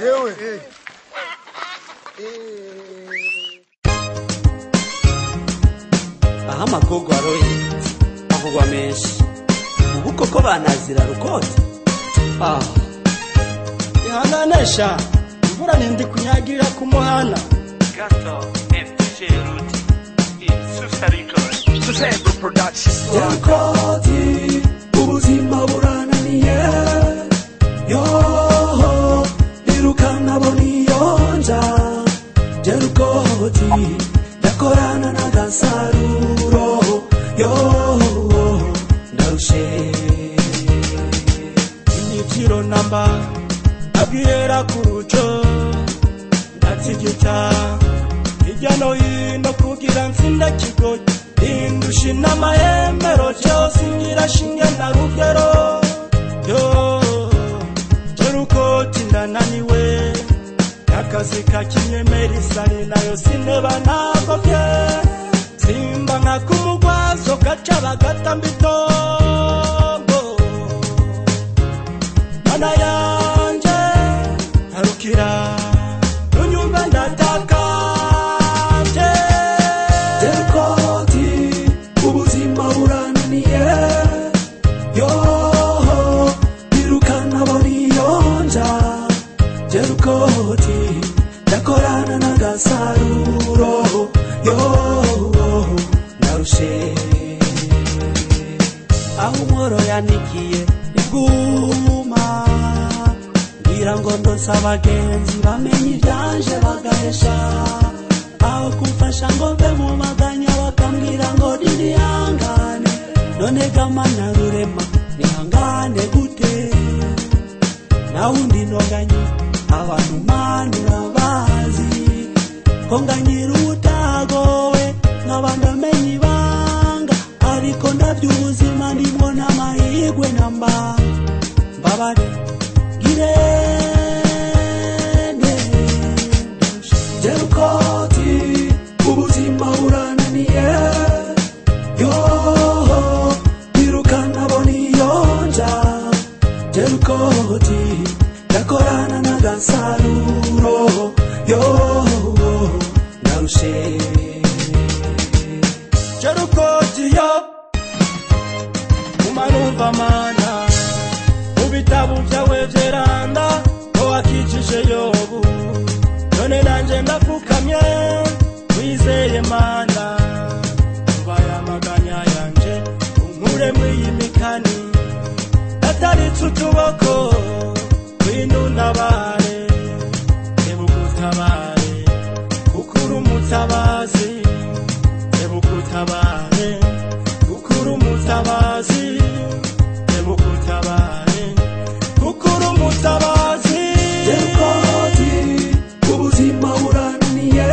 yewe aha amagogo aroye avugwa menshi ubu koko banazira rukote ihanganisha imvura nindi kunyagira ku muhana Gato FJ Ruti Susariko Susego Production Rukote ubuzima burananiye yo irukana boniyonja Rukote yakorana n'agasaruro yo ndarushe inyiciro namba abwira kurujo ndatigita hirya no hino kugira nsinda kigoyi indushi n'amahemero cyose ngira shinge na rugero yo Rukote ndananiwe akazi kakinyemera isari nayo sineba nagobye simba nka kumugwazo gaca bagatamba itongo mana yanje harukira runyumva ndatakanje Rukote ubuzima burananiye yo irukana boniyonja Rukote yakorana n'agasaruro yo narushe aho umworo yanikiye iguma ngira ngo ndose abagenzi bamenye ibyanje bagahesha aho kumfasha ngo mbe mu maganya bakambwira ngo nihangane none gamana rurema nihangane gute nawundi noganye abantu manura bazi konganyira utagowe nk'abandi amenye ibanga ariko ndaby'ubuzima ndimo n'amahirwe namba mbabare girene Rukote ubuzima burananiye yo irukana boniyonja Rukote yakorana n'agasaruro yo narushe Rukote yo umanumva mana mu bitabo byawe vyeranda ko wakijije yobu none nanje ndapfukamye wizeye mana ubaya amaganya yanje unkure mwiyimikani ataritse utuboko winuntabare ebugutabare ukuri umutabazi ebugutabare ukuri umutabazi ebugutabare ukuri umutabazi Rukote ubuzima burananiye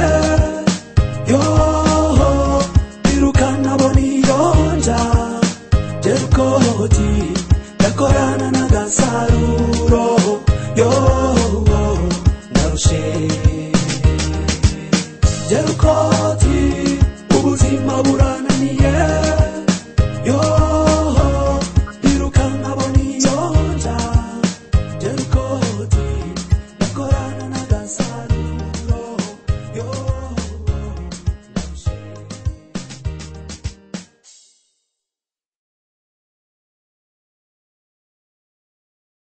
yo irukana boniyonja Rukote yakorana n'agasaruro